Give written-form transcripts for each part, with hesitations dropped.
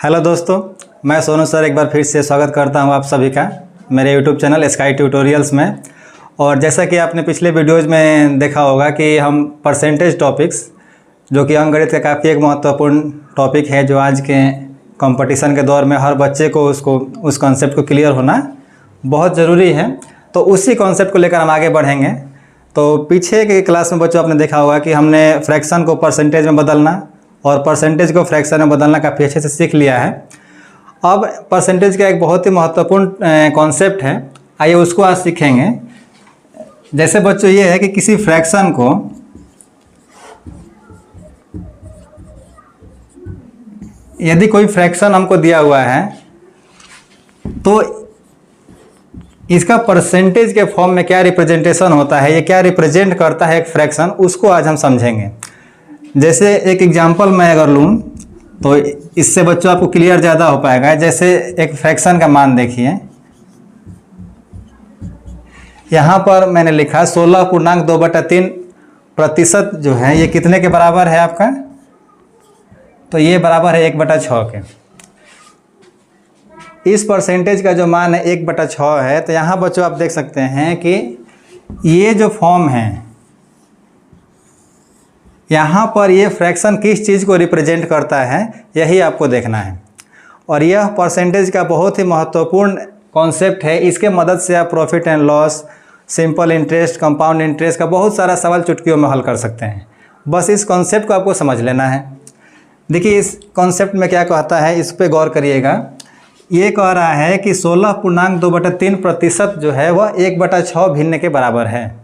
Hello दोस्तों, मैं Sonu sir एक बार फिर से स्वागत करता हूं आप सभी का मेरे यूट्यूब चैनल स्काई ट्यूटोरियल्स में। और जैसा कि आपने पिछले वीडियोज़ में देखा होगा कि हम परसेंटेज टॉपिक्स, जो कि अंकगणित का काफ़ी एक महत्वपूर्ण टॉपिक है, जो आज के कंपटीशन के दौर में हर बच्चे को उस कॉन्सेप्ट को क्लियर होना बहुत ज़रूरी है। तो उसी कॉन्सेप्ट को लेकर हम आगे बढ़ेंगे। तो पीछे के क्लास में बच्चों आपने देखा होगा कि हमने फ्रैक्शन को परसेंटेज में बदलना और परसेंटेज को फ्रैक्शन में बदलना काफ़ी अच्छे से सीख लिया है। अब परसेंटेज का एक बहुत ही महत्वपूर्ण कॉन्सेप्ट है, आइए उसको आज सीखेंगे। जैसे बच्चों ये है कि किसी फ्रैक्शन को यदि कोई फ्रैक्शन हमको दिया हुआ है तो इसका परसेंटेज के फॉर्म में क्या रिप्रेजेंटेशन होता है, ये क्या रिप्रेजेंट करता है एक फ्रैक्शन, उसको आज हम समझेंगे। जैसे एक एग्जांपल मैं अगर लूँ तो इससे बच्चों आपको क्लियर ज़्यादा हो पाएगा। जैसे एक फ्रैक्शन का मान देखिए, यहाँ पर मैंने लिखा 16.2/3% जो है ये कितने के बराबर है आपका, तो ये बराबर है 1/6 के। इस परसेंटेज का जो मान है 1/6 है। तो यहाँ बच्चों आप देख सकते हैं कि ये जो फॉर्म है, यहाँ पर ये फ्रैक्शन किस चीज़ को रिप्रेजेंट करता है, यही आपको देखना है। और यह परसेंटेज का बहुत ही महत्वपूर्ण कॉन्सेप्ट है। इसके मदद से आप profit and loss, simple interest, compound interest का बहुत सारा सवाल चुटकियों में हल कर सकते हैं। बस इस कॉन्सेप्ट को आपको समझ लेना है। देखिए इस कॉन्सेप्ट में क्या कहता है, इस पर गौर करिएगा। ये कह रहा है कि 16.2/3% जो है वह 1/6 भिन्न के बराबर है।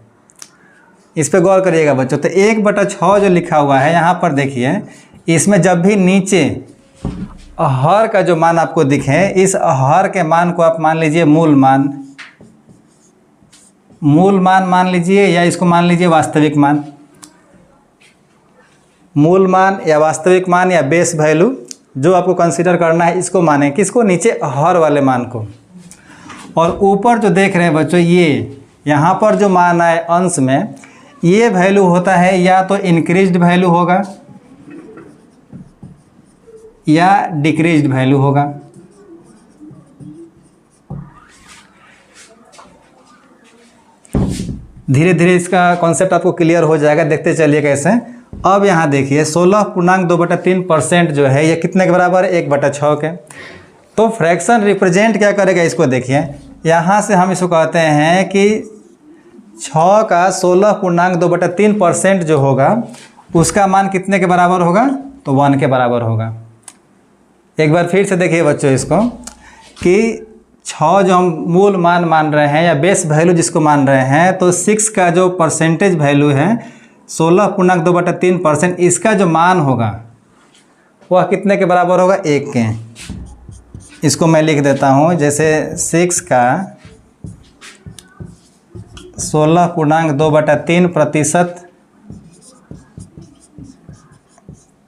इस पे गौर करिएगा बच्चों। तो 1/6 जो लिखा हुआ है यहाँ पर देखिए, इसमें जब भी नीचे हर का जो मान आपको दिखे, इस हर के मान को आप मान लीजिए मूल मान मान लीजिए, या इसको मान लीजिए वास्तविक मान। मूल मान या वास्तविक मान या बेस वैल्यू जो आपको कंसीडर करना है, इसको माने। किसको? नीचे हर वाले मान को। और ऊपर जो देख रहे हैं बच्चों, ये यहाँ पर जो मान आए अंश में, ये वैल्यू होता है या तो इंक्रीज्ड वैल्यू होगा या डिक्रीज्ड वैल्यू होगा। धीरे धीरे इसका कॉन्सेप्ट आपको क्लियर हो जाएगा, देखते चलिए कैसे। अब यहाँ देखिए 16.2/3% जो है ये कितने के बराबर है? 1/6 के। तो फ्रैक्शन रिप्रेजेंट क्या करेगा, इसको देखिए। यहाँ से हम इसको कहते हैं कि 6 का 16.2/3% जो होगा उसका मान कितने के बराबर होगा? तो 1 के बराबर होगा। एक बार फिर से देखिए बच्चों इसको, कि 6 जो हम मूल मान मान रहे हैं या बेस वैल्यू जिसको मान रहे हैं, तो 6 का जो परसेंटेज वैल्यू है 16.2/3%, इसका जो मान होगा वह कितने के बराबर होगा? 1 के। इसको मैं लिख देता हूँ। जैसे 6 का 16.2/3%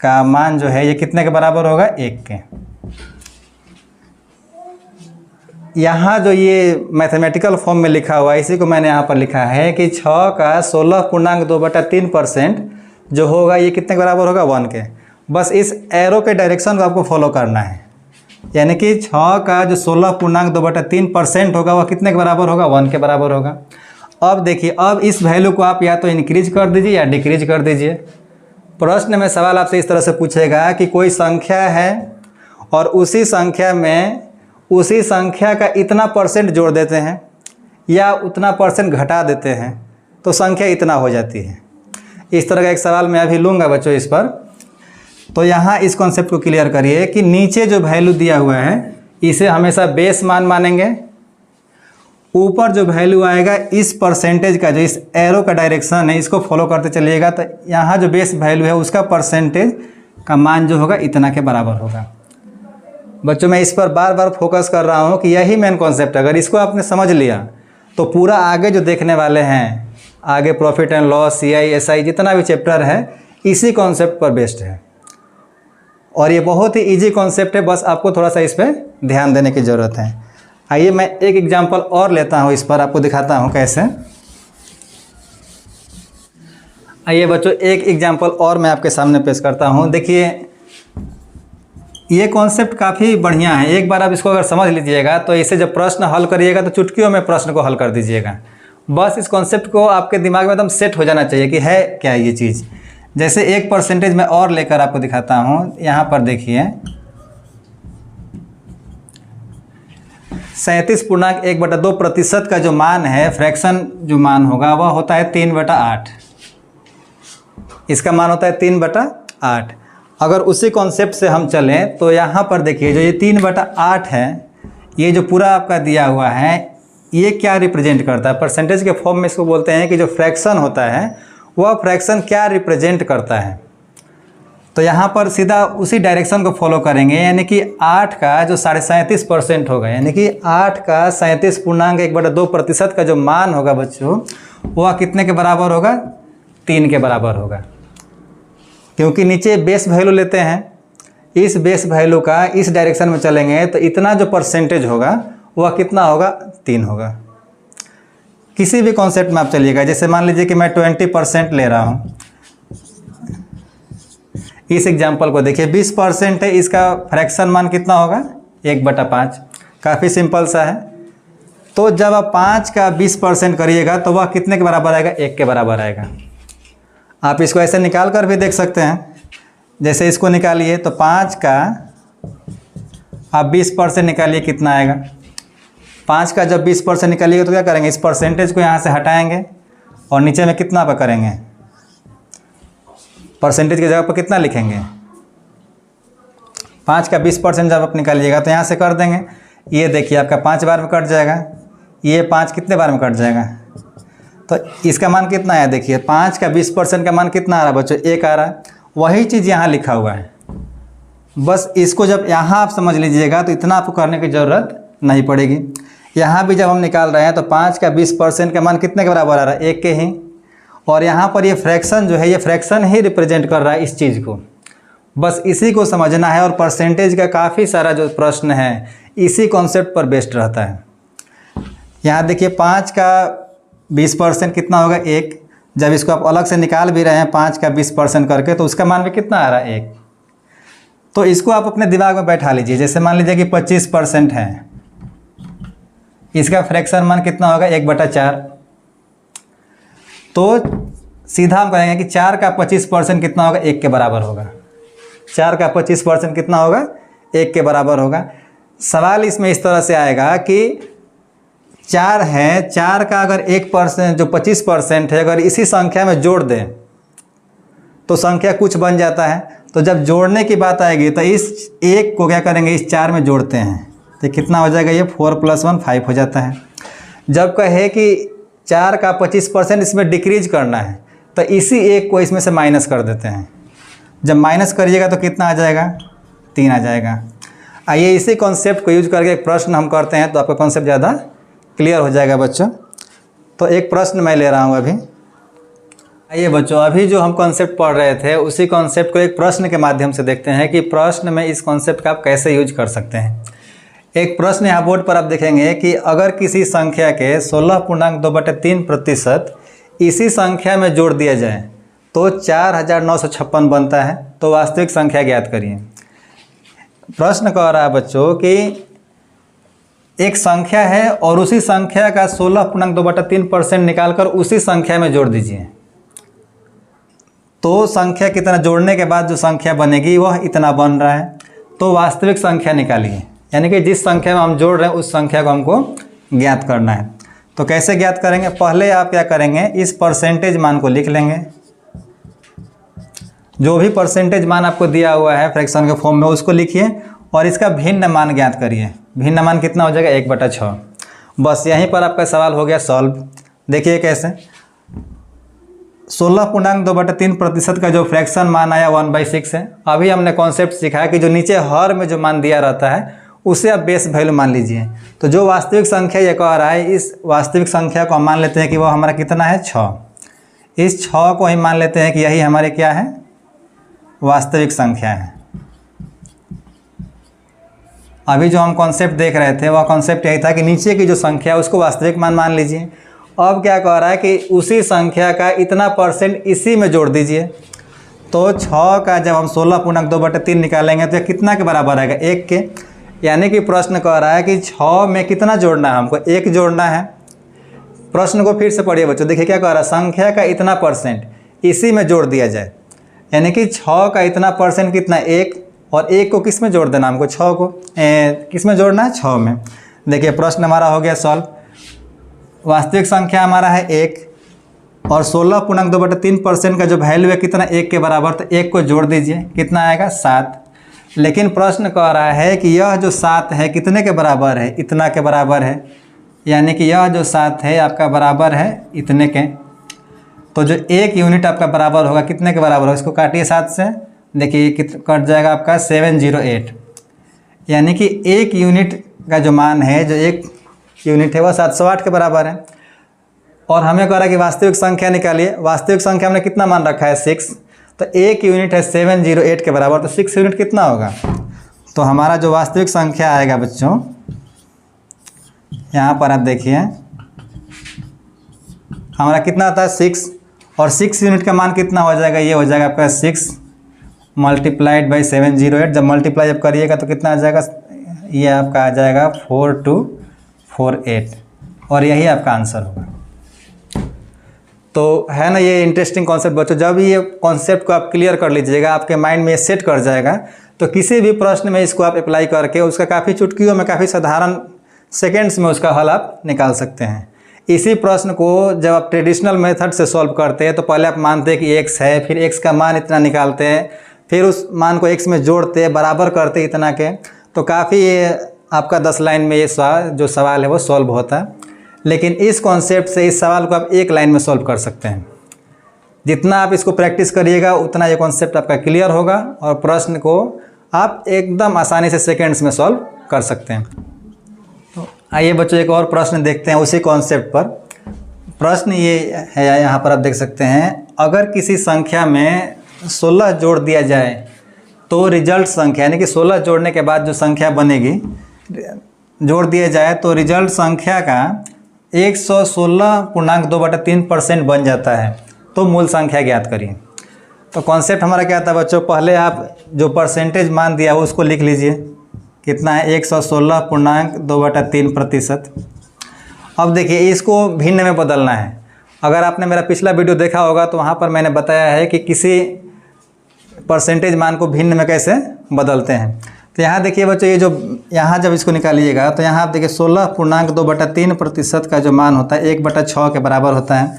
का मान जो है ये कितने के बराबर होगा? 1 के। यहाँ जो ये मैथमेटिकल फॉर्म में लिखा हुआ है, इसी को मैंने यहाँ पर लिखा है कि 6 का 16.2/3% जो होगा ये कितने के बराबर होगा? 1 के। बस इस एरो के डायरेक्शन को आपको फॉलो करना है। यानी कि 6 का जो 16.2/3% होगा वह कितने के बराबर होगा? 1 के बराबर होगा। अब देखिए, अब इस वैल्यू को आप या तो इंक्रीज कर दीजिए या डिक्रीज कर दीजिए। प्रश्न में सवाल आपसे इस तरह से पूछेगा कि कोई संख्या है और उसी संख्या में उसी संख्या का इतना परसेंट जोड़ देते हैं या उतना परसेंट घटा देते हैं तो संख्या इतना हो जाती है। इस तरह का एक सवाल मैं अभी लूँगा बच्चों इस पर। तो यहाँ इस कॉन्सेप्ट को क्लियर करिए कि नीचे जो वैल्यू दिया हुआ है इसे हमेशा बेस मान मानेंगे। ऊपर जो वैल्यू आएगा इस परसेंटेज का, जो इस एरो का डायरेक्शन है, इसको फॉलो करते चलिएगा। तो यहाँ जो बेस वैल्यू है उसका परसेंटेज का मान जो होगा इतना के बराबर होगा। बच्चों मैं इस पर बार बार फोकस कर रहा हूँ कि यही मेन कॉन्सेप्ट है। अगर इसको आपने समझ लिया तो पूरा आगे जो देखने वाले हैं, आगे profit and loss, CI SI जितना भी चैप्टर है, इसी कॉन्सेप्ट पर बेस्ड है। और ये बहुत ही ईजी कॉन्सेप्ट है, बस आपको थोड़ा सा इस पर ध्यान देने की ज़रूरत है। आइए मैं एक एग्जांपल और लेता हूँ, इस पर आपको दिखाता हूँ कैसे। आइए बच्चों एक एग्जांपल और मैं आपके सामने पेश करता हूँ। देखिए ये कॉन्सेप्ट काफ़ी बढ़िया है, एक बार आप इसको अगर समझ लीजिएगा तो इसे जब प्रश्न हल करिएगा तो चुटकियों में प्रश्न को हल कर दीजिएगा। बस इस कॉन्सेप्ट को आपके दिमाग में एकदम सेट हो जाना चाहिए कि है क्या ये चीज़। जैसे एक परसेंटेज मैं और लेकर आपको दिखाता हूँ। यहाँ पर देखिए 37.1/2% का जो मान है, फ्रैक्शन जो मान होगा वह होता है 3/8। इसका मान होता है 3/8। अगर उसी कॉन्सेप्ट से हम चलें तो यहाँ पर देखिए जो ये 3/8 है, ये जो पूरा आपका दिया हुआ है ये क्या रिप्रेजेंट करता है? परसेंटेज के फॉर्म में इसको बोलते हैं कि जो फ्रैक्शन होता है वह फ्रैक्शन क्या रिप्रेजेंट करता है। तो यहाँ पर सीधा उसी डायरेक्शन को फॉलो करेंगे, यानी कि 8 का जो 37.5% होगा, यानी कि 8 का 37.1/2% का जो मान होगा बच्चों, वह कितने के बराबर होगा? 3 के बराबर होगा। क्योंकि नीचे बेस वैल्यू लेते हैं, इस बेस वैल्यू का इस डायरेक्शन में चलेंगे तो इतना जो परसेंटेज होगा वह कितना होगा? 3 होगा। किसी भी कॉन्सेप्ट में आप चलिएगा, जैसे मान लीजिए कि मैं 20% ले रहा हूँ। इस एग्जाम्पल को देखिए 20% है, इसका फ्रैक्शन मान कितना होगा? 1/5। काफ़ी सिंपल सा है। तो जब आप 5 का 20% करिएगा तो वह कितने के बराबर आएगा? 1 के बराबर आएगा। आप इसको ऐसे निकाल कर भी देख सकते हैं। जैसे इसको निकालिए तो 5 का आप 20% निकालिए, कितना आएगा? 5 का जब 20% निकालिएगा तो क्या करेंगे? इस परसेंटेज को यहाँ से हटाएंगे और नीचे में कितना पर करेंगे? परसेंटेज की जगह पर कितना लिखेंगे? 5 का 20% जब आप निकालिएगा तो यहाँ से कर देंगे। ये देखिए आपका 5 बार में कट जाएगा, ये 5 कितने बार में कट जाएगा? तो इसका मान कितना आया? देखिए 5 का 20% का मान कितना आ रहा है बच्चों? 1 आ रहा है। वही चीज़ यहाँ लिखा हुआ है। बस इसको जब यहाँ आप समझ लीजिएगा तो इतना आपको करने की ज़रूरत नहीं पड़ेगी। यहाँ भी जब हम निकाल रहे हैं तो 5 का 20% का मान कितने के बराबर आ रहा है? 1 के ही। और यहाँ पर ये फ्रैक्शन जो है, ये फ्रैक्शन ही रिप्रेजेंट कर रहा है इस चीज़ को। बस इसी को समझना है। और परसेंटेज का काफ़ी सारा जो प्रश्न है इसी कॉन्सेप्ट पर बेस्ड रहता है। यहाँ देखिए 5 का 20% कितना होगा? 1। जब इसको आप अलग से निकाल भी रहे हैं 5 का 20% करके तो उसका मान भी कितना आ रहा है? 1। तो इसको आप अपने दिमाग में बैठा लीजिए। जैसे मान लीजिए कि 25% है, इसका फ्रैक्शन मान कितना होगा? 1/4। तो सीधा हम कहेंगे कि 4 का 25% कितना होगा? 1 के बराबर होगा। 4 का 25% कितना होगा? 1 के बराबर होगा। सवाल इसमें इस तरह से आएगा कि 4 है, 4 का अगर 1% जो 25% है अगर इसी संख्या में जोड़ दें तो संख्या कुछ बन जाता है। तो जब जोड़ने की बात आएगी तो इस 1 को क्या करेंगे? इस 4 में जोड़ते हैं तो कितना हो जाएगा? ये 4 + 1 5 हो जाता है। जब कहे कि 4 का 25% इसमें डिक्रीज करना है तो इसी 1 को इसमें से माइनस कर देते हैं। जब माइनस करिएगा तो कितना आ जाएगा? 3 आ जाएगा। आइए इसी कॉन्सेप्ट को यूज करके एक प्रश्न हम करते हैं तो आपका कॉन्सेप्ट ज़्यादा क्लियर हो जाएगा बच्चों। तो एक प्रश्न मैं ले रहा हूँ अभी। आइए बच्चों, अभी जो हम कॉन्सेप्ट पढ़ रहे थे उसी कॉन्सेप्ट को एक प्रश्न के माध्यम से देखते हैं कि प्रश्न में इस कॉन्सेप्ट का आप कैसे यूज कर सकते हैं। एक प्रश्न यहाँ बोर्ड पर आप देखेंगे कि अगर किसी संख्या के 16.2/3% इसी संख्या में जोड़ दिया जाए तो 4956 बनता है, तो वास्तविक संख्या ज्ञात करिए। प्रश्न कह रहा है बच्चों कि एक संख्या है और उसी संख्या का 16.2/3% निकालकर उसी संख्या में जोड़ दीजिए। तो संख्या कितना जोड़ने के बाद जो संख्या बनेगी वह इतना बन रहा है, तो वास्तविक संख्या निकालिए। यानी कि जिस संख्या में हम जोड़ रहे हैं उस संख्या को हमको ज्ञात करना है। तो कैसे ज्ञात करेंगे? पहले आप क्या करेंगे? इस परसेंटेज मान को लिख लेंगे। जो भी परसेंटेज मान आपको दिया हुआ है फ्रैक्शन के फॉर्म में उसको लिखिए और इसका भिन्न मान ज्ञात करिए। भिन्न मान कितना हो जाएगा? 1/6। बस यहीं पर आपका सवाल हो गया सॉल्व। देखिए कैसे 16.2/3% का जो फ्रैक्शन मान आया 1/6 है। अभी हमने कॉन्सेप्ट सीखा है कि जो नीचे हर में जो मान दिया रहता है उसे आप बेस वैल्यू मान लीजिए। तो जो वास्तविक संख्या ये कह रहा है, इस वास्तविक संख्या को हम मान लेते हैं कि वो हमारा कितना है? 6। इस 6 को ही मान लेते हैं कि यही हमारे क्या है? वास्तविक संख्या है। अभी जो हम कॉन्सेप्ट देख रहे थे वह कॉन्सेप्ट यही था कि नीचे की जो संख्या है उसको वास्तविक मान लीजिए। अब क्या कह रहा है कि उसी संख्या का इतना % इसी में जोड़ दीजिए। तो 6 का जब हम 16.2/3 निकालेंगे तो कितना के बराबर आएगा? 1 के। यानी कि प्रश्न कह रहा है कि 6 में कितना जोड़ना है हमको? 1 जोड़ना है। प्रश्न को फिर से पढ़िए बच्चों, देखिए क्या कह रहा है, संख्या का इतना परसेंट इसी में जोड़ दिया जाए। यानी कि 6 का इतना परसेंट कितना? 1, और 1 को किस में जोड़ देना हमको? 6 को किस में जोड़ना है? 6 में। देखिए प्रश्न हमारा हो गया सॉल्व। वास्तविक संख्या हमारा है 1 और 16.2/3% का जो वैल्यू है कितना? 1 के बराबर, तो 1 को जोड़ दीजिए, कितना आएगा? 7। लेकिन प्रश्न कह रहा है कि यह जो 7 है कितने के बराबर है? इतना के बराबर है। यानी कि यह जो 7 है आपका बराबर है इतने के। तो जो 1 यूनिट आपका बराबर होगा कितने के बराबर होगा? इसको काटिए 7 से, देखिए कट जाएगा आपका 708। यानी कि 1 यूनिट का जो मान है, जो 1 यूनिट है वह 708 के बराबर है। और हमें कह रहा है कि वास्तविक संख्या निकालिए। वास्तविक संख्या हमने कितना मान रखा है? 6। तो 1 यूनिट है 708 के बराबर, तो 6 यूनिट कितना होगा? तो हमारा जो वास्तविक संख्या आएगा बच्चों, यहाँ पर आप देखिए हमारा कितना आता है? 6। और 6 यूनिट का मान कितना हो जाएगा? ये हो जाएगा आपका 6 मल्टीप्लाइड बाई 708। जब मल्टीप्लाई जब करिएगा तो कितना आ जाएगा? ये आपका आ जाएगा 4248, और यही आपका आंसर होगा। तो है ना ये इंटरेस्टिंग कॉन्सेप्ट बच्चों। जब ये कॉन्सेप्ट को आप क्लियर कर लीजिएगा, आपके माइंड में सेट कर जाएगा, तो किसी भी प्रश्न में इसको आप अप्लाई करके उसका काफ़ी चुटकियों में, काफ़ी साधारण सेकेंड्स में उसका हल आप निकाल सकते हैं। इसी प्रश्न को जब आप ट्रेडिशनल मेथड से सॉल्व करते हैं तो पहले आप मानते हैं कि x है, फिर x का मान इतना निकालते हैं, फिर उस मान को x में जोड़ते हैं, बराबर करते इतना के, तो काफ़ी आपका 10 लाइन में ये जो सवाल है वो सॉल्व होता है। लेकिन इस कॉन्सेप्ट से इस सवाल को आप 1 लाइन में सॉल्व कर सकते हैं। जितना आप इसको प्रैक्टिस करिएगा उतना ये कॉन्सेप्ट आपका क्लियर होगा और प्रश्न को आप एकदम आसानी से सेकेंड्स में सॉल्व कर सकते हैं। तो आइए बच्चों एक और प्रश्न देखते हैं उसी कॉन्सेप्ट पर। प्रश्न ये है, यहाँ पर आप देख सकते हैं, अगर किसी संख्या में 16 जोड़ दिया जाए तो रिजल्ट संख्या, यानी कि 16 जोड़ने के बाद जो संख्या बनेगी, जोड़ दिया जाए तो रिजल्ट संख्या का 116.2/3% बन जाता है, तो मूल संख्या ज्ञात करिए। तो कॉन्सेप्ट हमारा क्या था बच्चों? पहले आप जो परसेंटेज मान दिया वो उसको लिख लीजिए, कितना है? 116.2/3%। अब देखिए इसको भिन्न में बदलना है। अगर आपने मेरा पिछला वीडियो देखा होगा तो वहाँ पर मैंने बताया है कि किसी परसेंटेज मान को भिन्न में कैसे बदलते हैं। तो यहाँ देखिए बच्चों, ये जो यहाँ जब इसको निकालिएगा तो यहाँ आप देखिए 16.2/3% का जो मान होता है 1/6 के बराबर होता है।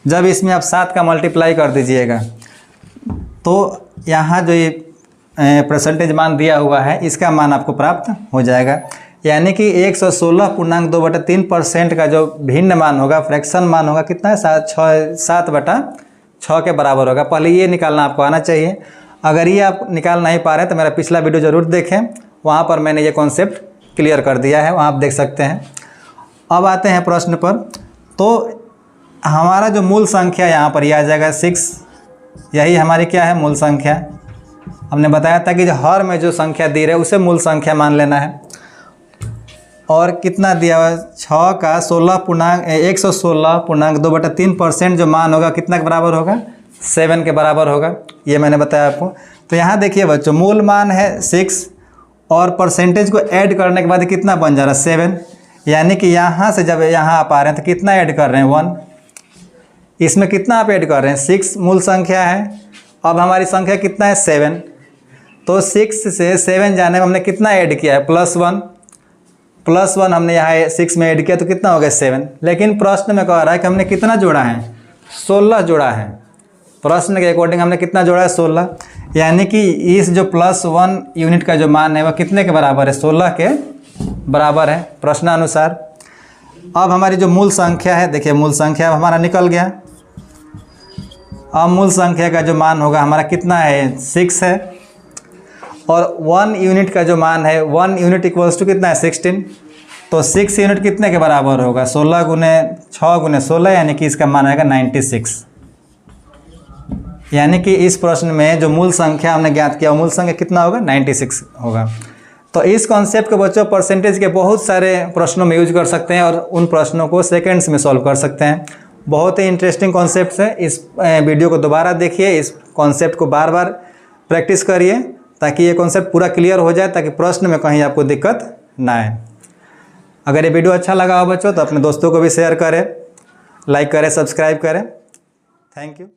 जब इसमें आप 7 का मल्टीप्लाई कर दीजिएगा तो यहाँ जो ये परसेंटेज मान दिया हुआ है इसका मान आपको प्राप्त हो जाएगा। यानी कि 116.2/3% का जो भिन्न मान होगा, फ्रैक्शन मान होगा, कितना है? 7/6 के बराबर होगा। पहले ये निकालना आपको आना चाहिए। अगर ये आप निकाल नहीं पा रहे हैं तो मेरा पिछला वीडियो ज़रूर देखें, वहाँ पर मैंने ये कॉन्सेप्ट क्लियर कर दिया है, वहाँ आप देख सकते हैं। अब आते हैं प्रश्न पर। तो हमारा जो मूल संख्या यहाँ पर यह आ जाएगा 6। यही हमारी क्या है? मूल संख्या। हमने बताया था कि जो हर में जो संख्या दी रहे उसे मूल संख्या मान लेना है। और कितना दिया हुआ? 6 का 116.2/3% जो मान होगा कितना के बराबर होगा? 7 के बराबर होगा। ये मैंने बताया आपको। तो यहाँ देखिए बच्चों, मूल मान है 6 और परसेंटेज को ऐड करने के बाद कितना बन जा रहा है? 7। यानी कि यहाँ से जब यहाँ आप आ रहे हैं तो कितना ऐड कर रहे हैं? 1। इसमें कितना आप ऐड कर रहे हैं? 6 मूल संख्या है। अब हमारी संख्या कितना है? 7। तो 6 से 7 जाने में हमने कितना ऐड किया है? +1। +1 हमने यहाँ 6 में ऐड किया तो कितना हो गया? 7। लेकिन प्रश्न में कह रहा है कि हमने कितना जोड़ा है? 16 जोड़ा है। प्रश्न के अकॉर्डिंग हमने कितना जोड़ा है? 16। यानी कि इस जो +1 यूनिट का जो मान है वह कितने के बराबर है? 16 के बराबर है प्रश्नानुसार। अब हमारी जो मूल संख्या है, देखिए मूल संख्या हमारा निकल गया। अब मूल संख्या का जो मान होगा हमारा कितना है? 6 है। और 1 यूनिट का जो मान है, 1 यूनिट इक्वल्स टू कितना है? 16। तो 6 यूनिट कितने के बराबर होगा? 16 गुने 6 गुने 16, यानी कि इसका मान आएगा 96। यानी कि इस प्रश्न में जो मूल संख्या हमने ज्ञात किया मूल संख्या कितना होगा? 96 होगा। तो इस कॉन्सेप्ट को बच्चों परसेंटेज के बहुत सारे प्रश्नों में यूज कर सकते हैं और उन प्रश्नों को सेकंड्स में सॉल्व कर सकते हैं। बहुत ही इंटरेस्टिंग कॉन्सेप्ट है। इस वीडियो को दोबारा देखिए, इस कॉन्सेप्ट को बार बार प्रैक्टिस करिए ताकि ये कॉन्सेप्ट पूरा क्लियर हो जाए, ताकि प्रश्न में कहीं आपको दिक्कत ना आए। अगर ये वीडियो अच्छा लगा हो बच्चों तो अपने दोस्तों को भी शेयर करें, लाइक करें, सब्सक्राइब करें। Thank you.